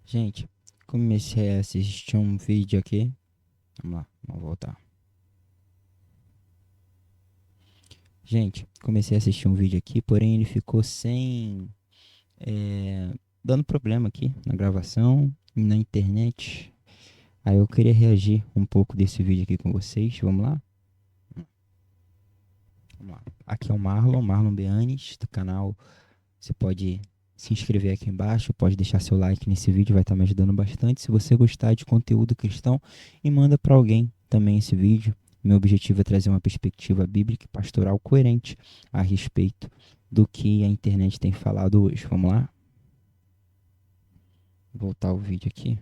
Gente, comecei a assistir um vídeo aqui. Vamos lá, vamos voltar. Gente, comecei a assistir um vídeo aqui, porém ele ficou sem... dando problema aqui na gravação e na internet. Aí eu queria reagir um pouco desse vídeo aqui com vocês. Vamos lá? Vamos lá. Aqui é o Marlon Beanes, do canal. Você pode se inscrever aqui embaixo, pode deixar seu like nesse vídeo, vai estar me ajudando bastante. Se você gostar de conteúdo cristão, e manda para alguém também esse vídeo. Meu objetivo é trazer uma perspectiva bíblica e pastoral coerente a respeito do que a internet tem falado hoje. Vamos lá? Vou voltar o vídeo aqui.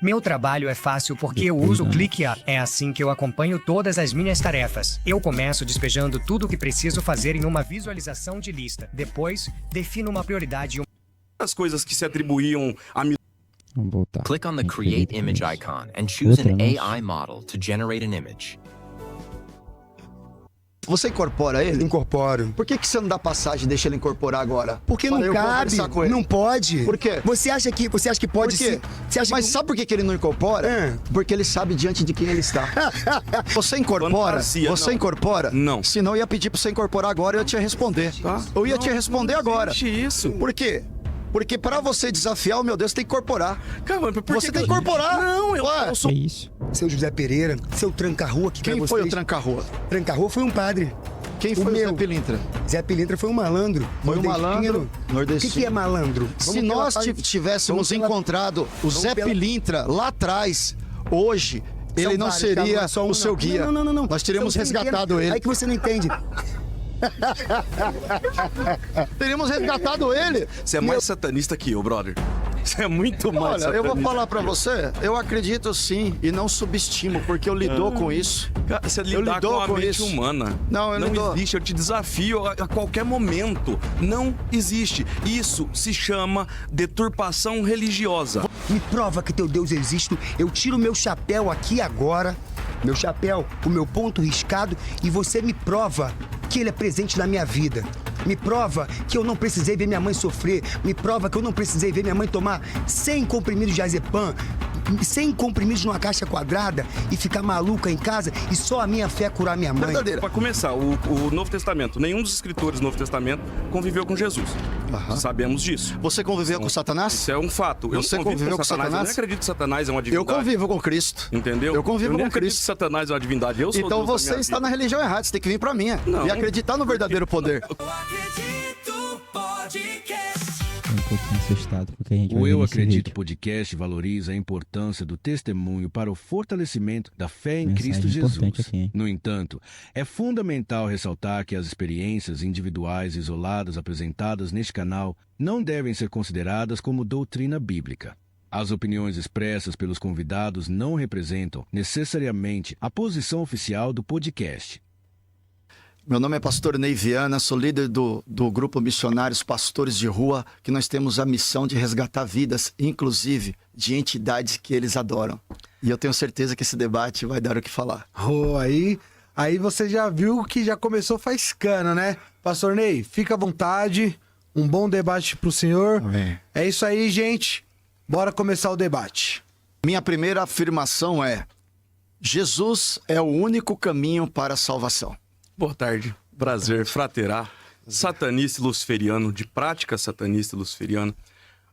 Meu trabalho é fácil porque eu uso o ClickUp. É assim que eu acompanho todas as minhas tarefas. Eu começo despejando tudo o que preciso fazer em uma visualização de lista. Depois, defino uma prioridade e as coisas que se atribuíam a Vamos voltar. Click on the Tem que ver Create tudo Image isso. icon and choose Outra, an né? AI model to generate an image. Você incorpora ele? Incorporo. Por que você não dá passagem e deixa ele incorporar agora? Porque Para não eu cabe, conversar com ele. não pode. Por quê? Você acha que pode Por quê? ser? Você acha Mas que... sabe por que ele não incorpora? É. Porque ele sabe diante de quem ele está. Você incorpora? Fantasia, Você não. incorpora? Não. Senão eu ia pedir pra você incorporar agora e eu ia te responder. Tá. Eu ia te responder agora. isso. Por quê? Porque pra você desafiar o meu Deus, você tem que incorporar. Cara, por Você que tem que incorporar. Não, Ué, eu sou... É isso. Seu José Pereira, seu tranca-rua que Quem quer foi vocês... o tranca-rua? Tranca-rua foi um padre. Quem O foi o Zé meu. Pilintra? Zé Pilintra foi um malandro. Foi um malandro O nordestino. que é malandro? Se nós tivéssemos encontrado o Zé Pilintra lá atrás, hoje, ele não seria o seu guia. Não. Nós teríamos Você não resgatado entende. ele. Aí que você não entende. Teríamos resgatado ele. Você é mais satanista que eu, brother. Você é muito mais Olha, satanista. eu vou falar pra você, eu acredito sim e não subestimo, porque eu lido com isso. Cara, você Eu lidar lido com a com mente isso. humana. Não, eu não lido. existe, eu te desafio a qualquer momento. Não existe. Isso se chama deturpação religiosa. Me prova que teu Deus existe. Eu tiro meu chapéu aqui agora. Meu chapéu, o meu ponto riscado. E você me prova que ele é presente na minha vida. Me prova que eu não precisei ver minha mãe sofrer. Me prova que eu não precisei ver minha mãe tomar 100 comprimidos de azepam, 100 comprimidos numa caixa quadrada e ficar maluca em casa e só a minha fé curar minha mãe. Verdadeira. Para começar, o Novo Testamento, nenhum dos escritores do Novo Testamento conviveu com Jesus. Sabemos disso. Você conviveu com Satanás? Isso é um fato. Eu Você não convivo conviveu com Eu Satanás? nem acredito que Satanás é uma Eu divindade. convivo com Cristo. Entendeu? Eu convivo nem com acredito Cristo. que Satanás é uma divindade. Eu sou Então Deus da você minha está vida. na religião errada, você tem que vir pra minha Não. e acreditar no verdadeiro poder. Tô um pouquinho assustado com o que a gente vai O ver Eu nesse Acredito vídeo. Podcast valoriza a importância do testemunho para o fortalecimento da fé em Mensagem Cristo importante Jesus. aqui, hein? No entanto, é fundamental ressaltar que as experiências individuais isoladas apresentadas neste canal não devem ser consideradas como doutrina bíblica. As opiniões expressas pelos convidados não representam necessariamente a posição oficial do podcast. Meu nome é pastor Ney Viana, sou líder do grupo Missionários Pastores de Rua, que nós temos a missão de resgatar vidas, inclusive de entidades que eles adoram. E eu tenho certeza que esse debate vai dar o que falar. Oh, aí você já viu que já começou faiscando, né? Pastor Ney, fica à vontade. Um bom debate pro senhor. Amém. É isso aí, gente. Bora começar o debate. Minha primeira afirmação é: Jesus é o único caminho para a salvação. Boa tarde, prazer, fraterá, satanista e luciferiano, de prática satanista e luciferiana.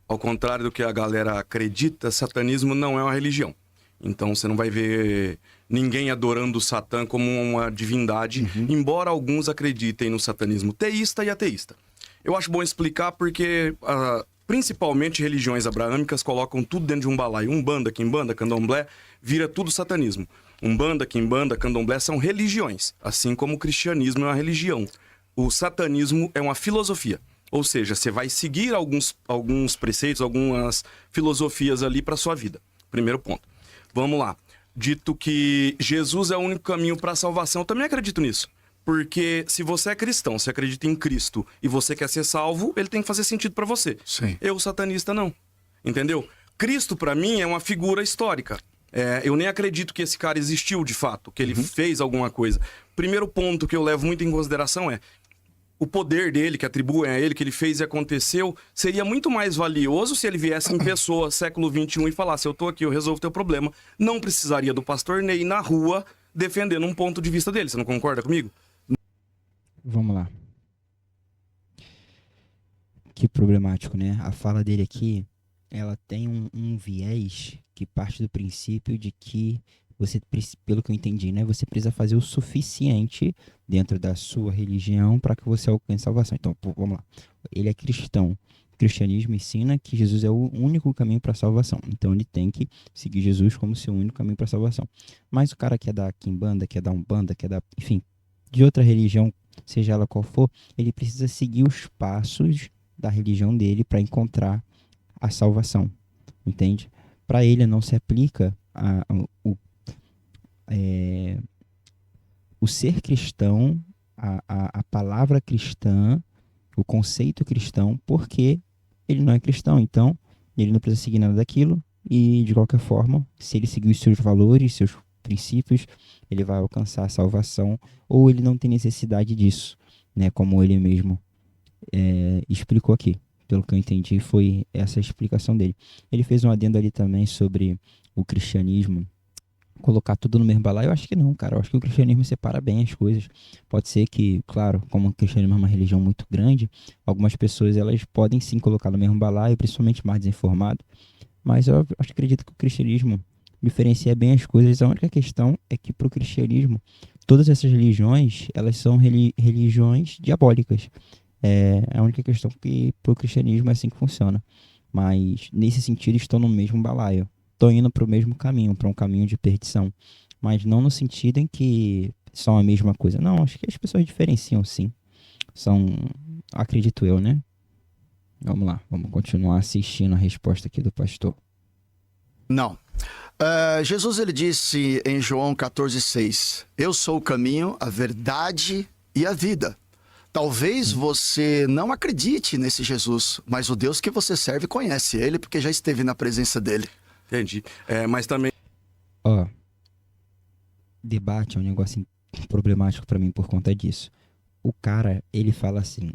Ao contrário do que a galera acredita, satanismo não é uma religião. Então você não vai ver ninguém adorando o Satã como uma divindade, embora alguns acreditem no satanismo teísta e ateísta. Eu acho bom explicar porque, principalmente religiões abraâmicas, colocam tudo dentro de um balaio. Umbanda, quimbanda, candomblé, vira tudo satanismo. Umbanda, quimbanda, candomblé são religiões, assim como o cristianismo é uma religião. O satanismo é uma filosofia, ou seja, você vai seguir alguns preceitos, algumas filosofias ali para sua vida. Primeiro ponto. Vamos lá. Dito que Jesus é o único caminho para a salvação, eu também acredito nisso. Porque se você é cristão, você acredita em Cristo e você quer ser salvo, ele tem que fazer sentido para você. Sim. Eu, satanista, não. Entendeu? Cristo, para mim, é uma figura histórica. Eu nem acredito que esse cara existiu de fato, que ele fez alguma coisa. Primeiro ponto que eu levo muito em consideração é o poder dele, que atribuem a ele, que ele fez e aconteceu, seria muito mais valioso se ele viesse em pessoa, século XXI, e falasse: eu tô aqui, eu resolvo teu problema. Não precisaria do pastor Ney na rua defendendo um ponto de vista dele. Você não concorda comigo? Vamos lá. Que problemático, né? A fala dele aqui, ela tem um viés que parte do princípio de que você, pelo que eu entendi, né? Você precisa fazer o suficiente dentro da sua religião para que você alcance salvação. Então, vamos lá. Ele é cristão. O cristianismo ensina que Jesus é o único caminho para a salvação. Então, ele tem que seguir Jesus como seu único caminho para a salvação. Mas o cara que é da quimbanda, que é da umbanda, que é da, enfim, de outra religião, seja ela qual for, ele precisa seguir os passos da religião dele para encontrar a salvação. Entende? Para ele não se aplica o ser cristão, a palavra cristã, o conceito cristão, porque ele não é cristão. Então, ele não precisa seguir nada daquilo e, de qualquer forma, se ele seguir os seus valores, seus princípios, ele vai alcançar a salvação, ou ele não tem necessidade disso, né? Como ele mesmo explicou aqui. Pelo que eu entendi, foi essa a explicação dele. Ele fez um adendo ali também sobre o cristianismo colocar tudo no mesmo balaio. Eu acho que não, cara. Eu acho que o cristianismo separa bem as coisas. Pode ser que, claro, como o cristianismo é uma religião muito grande, algumas pessoas elas podem sim colocar no mesmo balaio, principalmente mais desinformado. Mas eu acredito que o cristianismo diferencia bem as coisas. A única questão é que para o cristianismo, todas essas religiões, elas são religiões diabólicas. É a única questão que para o cristianismo é assim que funciona. Mas nesse sentido estão no mesmo balaio. Estão indo para o mesmo caminho, para um caminho de perdição. Mas não no sentido em que são a mesma coisa. Não, acho que as pessoas diferenciam sim. São, acredito eu, né? Vamos lá, vamos continuar assistindo a resposta aqui do pastor. Não. Jesus ele disse em João 14,6: eu sou o caminho, a verdade e a vida. Talvez você não acredite nesse Jesus, mas o Deus que você serve conhece ele, porque já esteve na presença dele. Entendi. Mas também... Debate é um negócio problemático pra mim por conta disso. O cara, ele fala assim: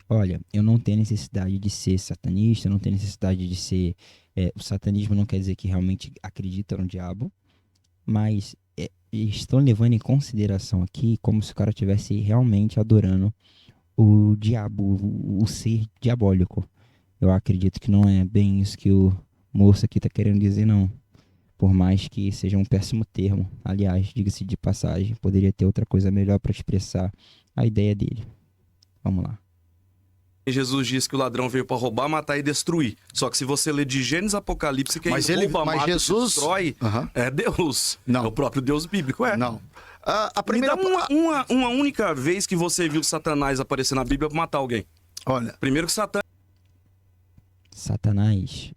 olha, eu não tenho necessidade de ser satanista, eu não tenho necessidade de ser... o satanismo não quer dizer que realmente acredita no diabo, mas estão levando em consideração aqui como se o cara estivesse realmente adorando o diabo, o ser diabólico. Eu acredito que não é bem isso que o moço aqui tá querendo dizer, não. Por mais que seja um péssimo termo. Aliás, diga-se de passagem, poderia ter outra coisa melhor para expressar a ideia dele. Vamos lá. Jesus diz que o ladrão veio para roubar, matar e destruir. Só que se você ler de Gênesis Apocalipse, quem rouba, mata Jesus... e destrói é Deus. Não. É o próprio Deus bíblico, Não. A primeira... Me dá uma única vez que você viu Satanás aparecer na Bíblia para matar alguém. Olha... Primeiro que Satanás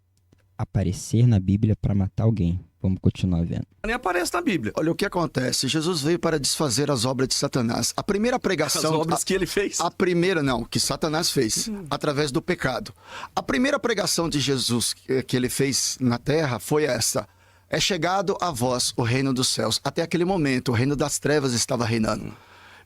aparecer na Bíblia para matar alguém. Vamos continuar vendo. Nem aparece na Bíblia. Olha o que acontece. Jesus veio para desfazer as obras de Satanás. A primeira pregação... As obras que ele fez? A primeira, não, que Satanás fez, através do pecado. A primeira pregação de Jesus que ele fez na terra foi essa: é chegado a vós o reino dos céus. Até aquele momento, o reino das trevas estava reinando.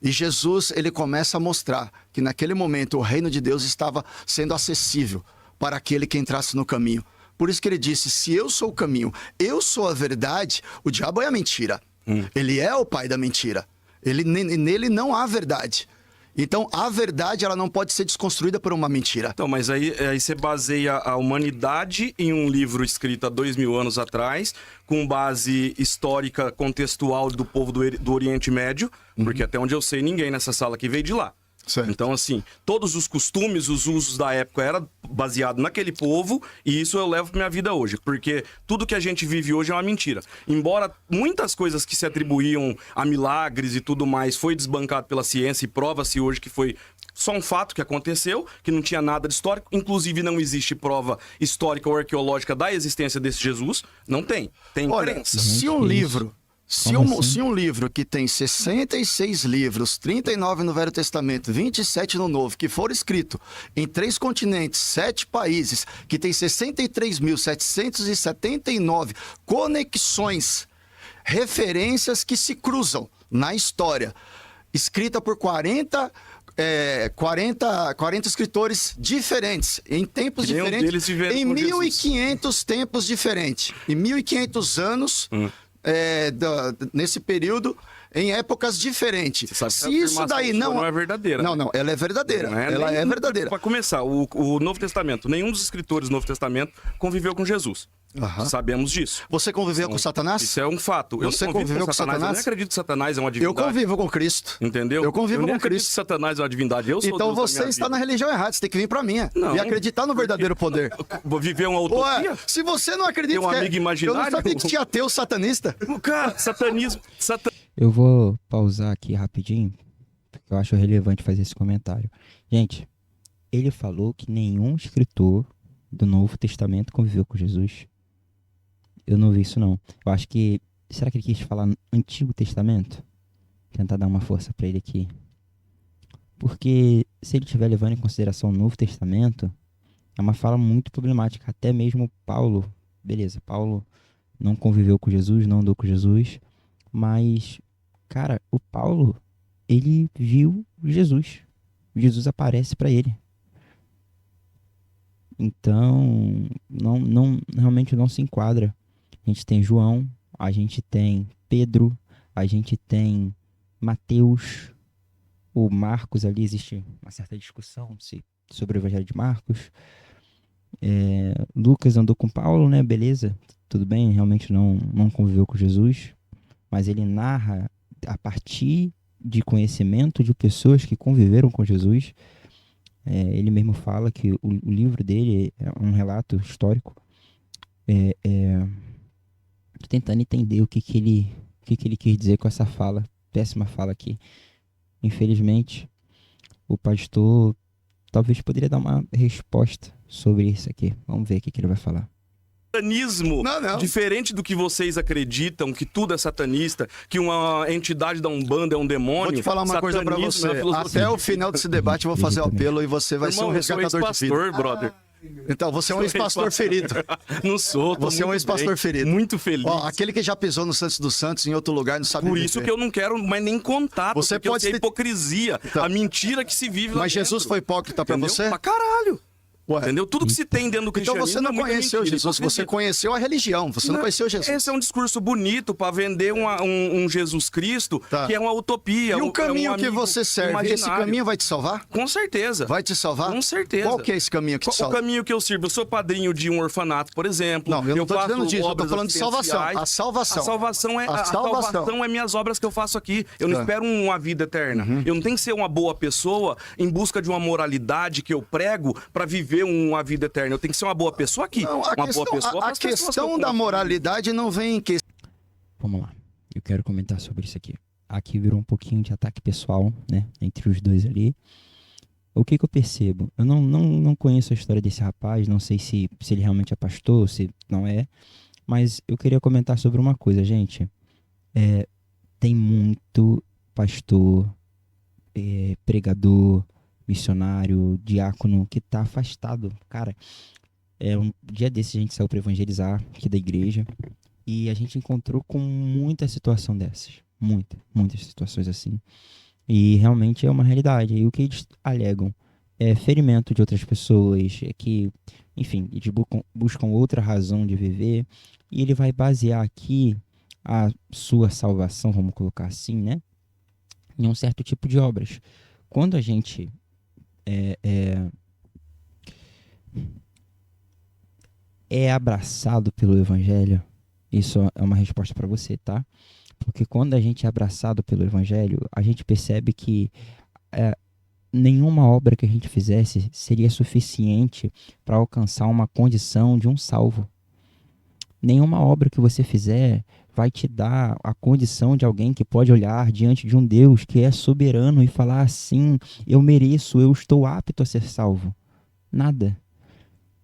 E Jesus, ele começa a mostrar que naquele momento o reino de Deus estava sendo acessível para aquele que entrasse no caminho. Por isso que ele disse: se eu sou o caminho, eu sou a verdade, o diabo é a mentira. Ele é o pai da mentira. Nele não há verdade. Então, a verdade ela não pode ser desconstruída por uma mentira. Então, mas aí você baseia a humanidade em um livro escrito há 2000 anos atrás, com base histórica, contextual do povo do Oriente Médio, porque até onde eu sei, ninguém nessa sala aqui veio de lá. Certo. Então, assim, todos os costumes, os usos da época era baseado naquele povo, e isso eu levo pra minha vida hoje, porque tudo que a gente vive hoje é uma mentira. Embora muitas coisas que se atribuíam a milagres e tudo mais foi desbancado pela ciência e prova-se hoje que foi só um fato que aconteceu, que não tinha nada de histórico, inclusive não existe prova histórica ou arqueológica da existência desse Jesus, não tem. Tem crença. Se um livro... Se um livro que tem 66 livros, 39 no Velho Testamento, 27 no Novo, que for escrito em 3 continentes, 7 países, que tem 63.779 conexões referências que se cruzam na história, escrita por 40 escritores diferentes, em tempos Nenhum diferentes, deles viveram em com Jesus. 1500 tempos diferentes, em 1500 anos, nesse período, em épocas diferentes. Você sabe que Se a isso afirmação daí sua não é verdadeira. Não, ela é verdadeira. Não Ela é verdadeira. Para começar, o Novo Testamento, nenhum dos escritores do Novo Testamento conviveu com Jesus. Aham. Sabemos disso. Você conviveu com Satanás? Isso é um fato. Eu Você não convivo conviveu com com Satanás. Eu Satanás? nem acredito que Satanás é uma Eu divindade. convivo com Cristo. Entendeu? Eu convivo nem com acredito Cristo. que Satanás é uma divindade. Eu sou Então Deus da você minha está vida. na religião errada, você tem que vir pra minha Não. e acreditar no verdadeiro poder. Vou viver uma utopia? Ué, se você não acredita Tem um que amigo eu imaginário? não sabia que tinha ateu satanista. Cara, satanismo. Eu vou pausar aqui rapidinho, porque eu acho relevante fazer esse comentário. Gente, ele falou que nenhum escritor do Novo Testamento conviveu com Jesus. Eu não vi isso, não. Eu acho que... Será que ele quis falar Antigo Testamento? Tentar dar uma força pra ele aqui. Porque se ele estiver levando em consideração o Novo Testamento, é uma fala muito problemática. Até mesmo Paulo, beleza, Paulo não conviveu com Jesus, não andou com Jesus, mas, cara, o Paulo, ele viu Jesus. Jesus aparece pra ele. Então, realmente não se enquadra. A gente tem João, a gente tem Pedro, a gente tem Mateus, o Marcos ali, existe uma certa discussão sobre o Evangelho de Marcos. Lucas andou com Paulo, né? Beleza, tudo bem, realmente não conviveu com Jesus, mas ele narra a partir de conhecimento de pessoas que conviveram com Jesus. Ele mesmo fala que o livro dele é um relato histórico. Tô tentando entender o que ele quis dizer com essa fala, péssima fala aqui. Infelizmente, o pastor talvez poderia dar uma resposta sobre isso aqui. Vamos ver o que ele vai falar. Satanismo, Não. diferente do que vocês acreditam, que tudo é satanista, que uma entidade da Umbanda é um demônio. Vou te falar uma coisa pra satanismo é você. uma filosofia. Até o final desse debate eu vou fazer o apelo e você vai ser um Irmão, eu sou resgatador de vida. ex-pastor, brother. Então, você é um ex-pastor ferido. Não sou, tô Você é um muito ex-pastor bem, ferido. Muito feliz. Ó, aquele que já pisou no Santos dos Santos em outro lugar não sabe Por viver. isso que eu não quero mais nem contato, Você porque pode eu sei a ter- hipocrisia, Então, a mentira que se vive lá Mas Jesus dentro. foi hipócrita pra Entendeu? você? Pra caralho. Ué, Entendeu? Tudo que se tem dentro do então cristianismo você não é muita conheceu mentira, Jesus, você hipocrisia. conheceu a religião, você não conheceu Jesus. Esse é um discurso bonito para vender um Jesus Cristo Tá. que é uma utopia. E o caminho que amigo você serve, esse imaginário. caminho vai te salvar? Com certeza. Vai te salvar? Com certeza. Qual que é esse caminho que te O salva? caminho que eu sirvo? Eu sou padrinho de um orfanato, por exemplo. Não, eu não tô faço dizendo disso, eu tô obras falando de salvação. assistenciais. A salvação. A salvação é, A a salvação. salvação é minhas obras que eu faço aqui. Eu não Tá. espero uma vida eterna. Eu não tenho que ser uma boa pessoa em busca de uma moralidade que eu prego para viver uma vida eterna. Eu tenho que ser uma boa pessoa aqui. Não, uma boa pessoa a pras pessoas que eu questão da confio. moralidade não vem em questão. Vamos lá. Eu quero comentar sobre isso aqui. Aqui virou um pouquinho de ataque pessoal, né? Entre os dois ali. O que eu percebo? Eu não conheço a história desse rapaz, não sei se ele realmente é pastor, se não é. Mas eu queria comentar sobre uma coisa, gente. Tem muito pastor, pregador, missionário, diácono que tá afastado. Cara, um dia desse a gente saiu para evangelizar aqui da igreja e a gente encontrou com muita situação dessas. Muitas situações assim. E realmente é uma realidade. E o que eles alegam é ferimento de outras pessoas, é que, enfim, eles buscam outra razão de viver. E ele vai basear aqui a sua salvação, vamos colocar assim, né? Em um certo tipo de obras. Quando a gente é abraçado pelo evangelho, isso é uma resposta para você, tá? Porque quando a gente é abraçado pelo evangelho, a gente percebe que nenhuma obra que a gente fizesse seria suficiente para alcançar uma condição de um salvo. Nenhuma obra que você fizer vai te dar a condição de alguém que pode olhar diante de um Deus que é soberano e falar assim: eu mereço, eu estou apto a ser salvo. Nada.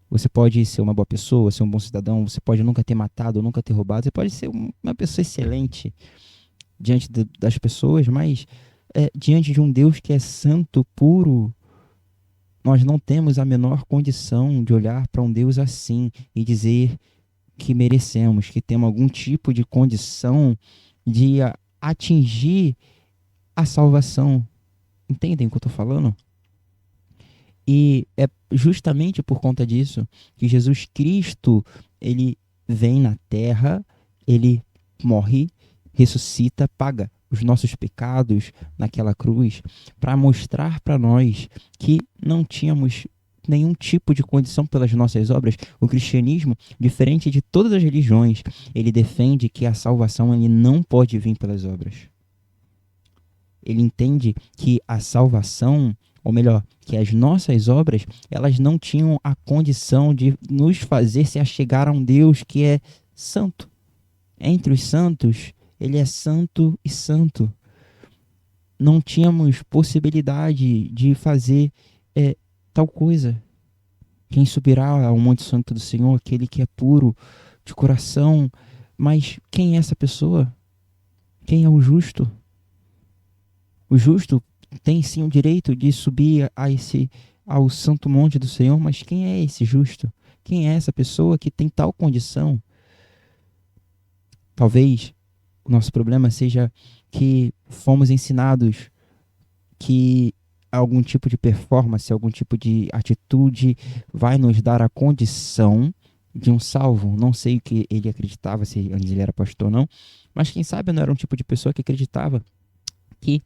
Você pode ser uma boa pessoa, ser um bom cidadão, você pode nunca ter matado, nunca ter roubado, você pode ser uma pessoa excelente diante das pessoas, mas diante de um Deus que é santo, puro, nós não temos a menor condição de olhar para um Deus assim e dizer: que merecemos, que temos algum tipo de condição de atingir a salvação. Entendem o que eu estou falando? E é justamente por conta disso que Jesus Cristo, ele vem na terra, ele morre, ressuscita, paga os nossos pecados naquela cruz, para mostrar para nós que não tínhamos nenhum tipo de condição pelas nossas obras. O cristianismo, diferente de todas as religiões, ele defende que a salvação ele não pode vir pelas obras. Ele entende que a salvação, ou melhor, que as nossas obras, elas não tinham a condição de nos fazer se achegar a um Deus que é santo. Entre os santos, ele é santo e santo. Não tínhamos possibilidade de fazer tal coisa. Quem subirá ao Monte Santo do Senhor? Aquele que é puro de coração. Mas quem é essa pessoa? Quem é o justo? O justo tem sim o direito de subir ao santo monte do Senhor, mas quem é esse justo? Quem é essa pessoa que tem tal condição? Talvez o nosso problema seja que fomos ensinados que algum tipo de performance, algum tipo de atitude vai nos dar a condição de um salvo. Não sei o que ele acreditava, se antes ele era pastor ou não, mas quem sabe não era um tipo de pessoa que acreditava que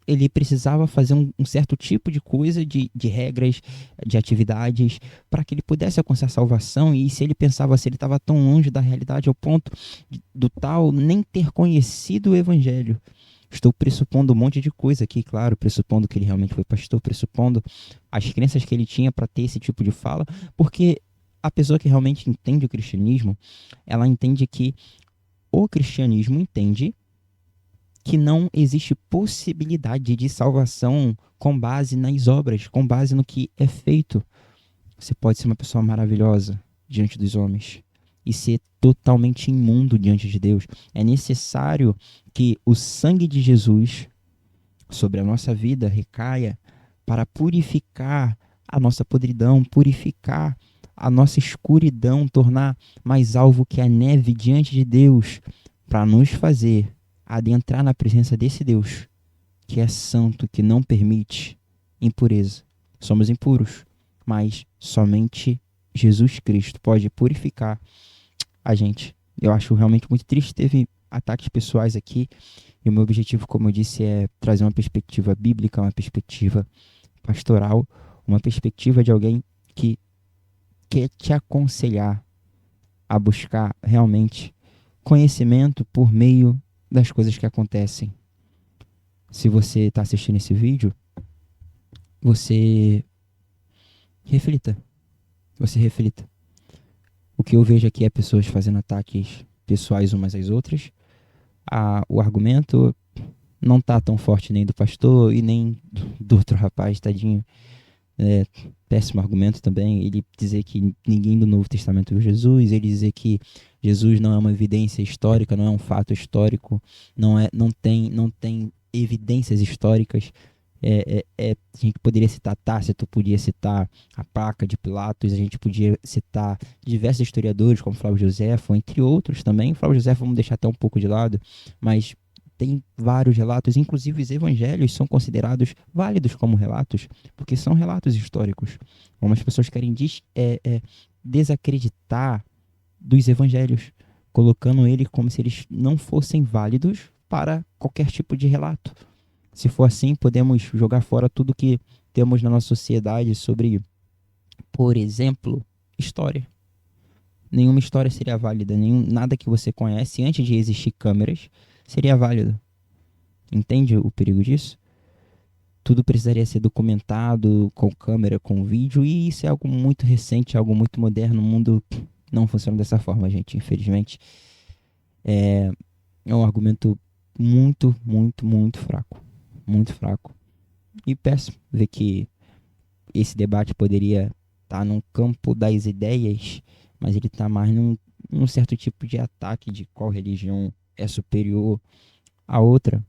ele precisava fazer um certo tipo de coisa, de regras, de atividades, para que ele pudesse alcançar a salvação. E se ele pensava assim, ele estava tão longe da realidade ao ponto do tal nem ter conhecido o evangelho. Estou pressupondo um monte de coisa aqui, claro, pressupondo que ele realmente foi pastor, pressupondo as crenças que ele tinha para ter esse tipo de fala, porque a pessoa que realmente entende o cristianismo, ela entende que o cristianismo entende que não existe possibilidade de salvação com base nas obras, com base no que é feito. Você pode ser uma pessoa maravilhosa diante dos homens e ser totalmente imundo diante de Deus. É necessário que o sangue de Jesus sobre a nossa vida recaia para purificar a nossa podridão, purificar a nossa escuridão, tornar mais alvo que a neve diante de Deus, para nos fazer adentrar na presença desse Deus, que é santo, que não permite impureza. Somos impuros, mas somente Jesus Cristo pode purificar a gente. Eu acho realmente muito triste. Teve ataques pessoais aqui, e o meu objetivo, como eu disse, é trazer uma perspectiva bíblica, uma perspectiva pastoral, uma perspectiva de alguém que quer te aconselhar a buscar realmente conhecimento por meio das coisas que acontecem. Se você está assistindo esse vídeo, você reflita. O que eu vejo aqui é pessoas fazendo ataques pessoais umas às outras. O argumento não tá tão forte nem do pastor e nem do outro rapaz, tadinho. Péssimo argumento também. Ele dizer que ninguém do Novo Testamento viu Jesus, ele dizer que Jesus não é uma evidência histórica, não é um fato histórico, não tem evidências históricas. A gente poderia citar Tácito, podia citar a placa de Pilatos, a gente podia citar diversos historiadores como Flávio Joséfo, entre outros também. Flávio Joséfo vamos deixar até um pouco de lado, mas tem vários relatos, inclusive os evangelhos são considerados válidos como relatos, porque são relatos históricos. Algumas pessoas querem desacreditar dos evangelhos, colocando eles como se eles não fossem válidos para qualquer tipo de relato. Se for assim, podemos jogar fora tudo que temos na nossa sociedade sobre, por exemplo, história. Nenhuma história seria válida, nada que você conhece antes de existir câmeras seria válido. Entende o perigo disso? Tudo precisaria ser documentado com câmera, com vídeo, e isso é algo muito recente, algo muito moderno. O mundo não funciona dessa forma, gente, infelizmente. É um argumento muito, muito, muito fraco. Muito fraco. E péssimo ver que esse debate poderia estar num campo das ideias, mas ele está mais num certo tipo de ataque de qual religião é superior à outra.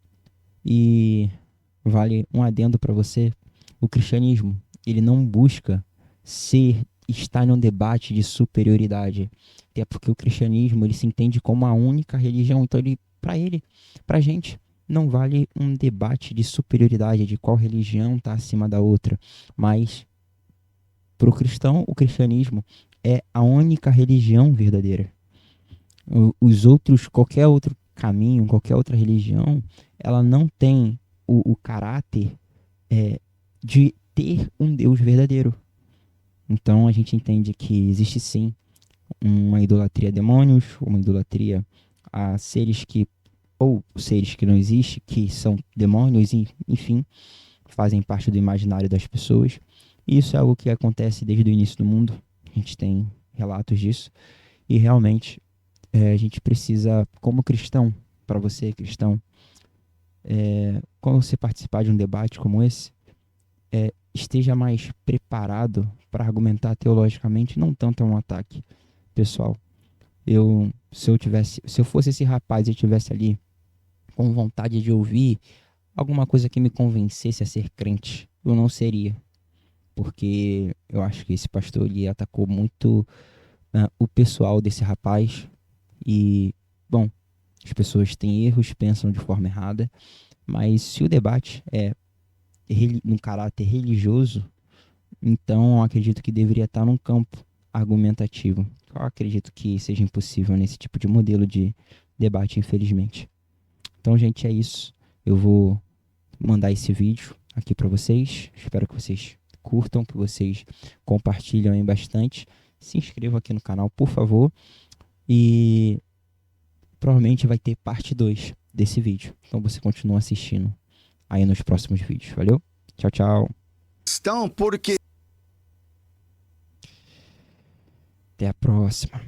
E vale um adendo para você: o cristianismo, ele não busca ser está num debate de superioridade. Até porque o cristianismo, ele se entende como a única religião. Então, pra gente, não vale um debate de superioridade, de qual religião está acima da outra. Mas, para o cristão, o cristianismo é a única religião verdadeira. Os outros, qualquer outro caminho, qualquer outra religião, ela não tem o caráter de ter um Deus verdadeiro. Então a gente entende que existe sim uma idolatria a demônios, uma idolatria a seres que não existem, que são demônios, enfim, fazem parte do imaginário das pessoas. E isso é algo que acontece desde o início do mundo. A gente tem relatos disso. E realmente a gente precisa, como cristão, para você cristão, quando você participar de um debate como esse, esteja mais preparado para argumentar teologicamente, não tanto é um ataque pessoal. Se eu fosse esse rapaz e estivesse ali com vontade de ouvir alguma coisa que me convencesse a ser crente, eu não seria. Porque eu acho que esse pastor ele atacou muito o pessoal desse rapaz. E, bom, as pessoas têm erros, pensam de forma errada, mas se o debate é num caráter religioso, então eu acredito que deveria estar num campo argumentativo. Eu acredito que seja impossível nesse tipo de modelo de debate, infelizmente. Então, gente, é isso. Eu vou mandar esse vídeo aqui para vocês. Espero que vocês curtam, que vocês compartilhem aí bastante. Se inscrevam aqui no canal, por favor. E provavelmente vai ter parte 2 desse vídeo. Então você continua assistindo aí nos próximos vídeos. Valeu? Tchau, tchau. Estão porque... Até a próxima.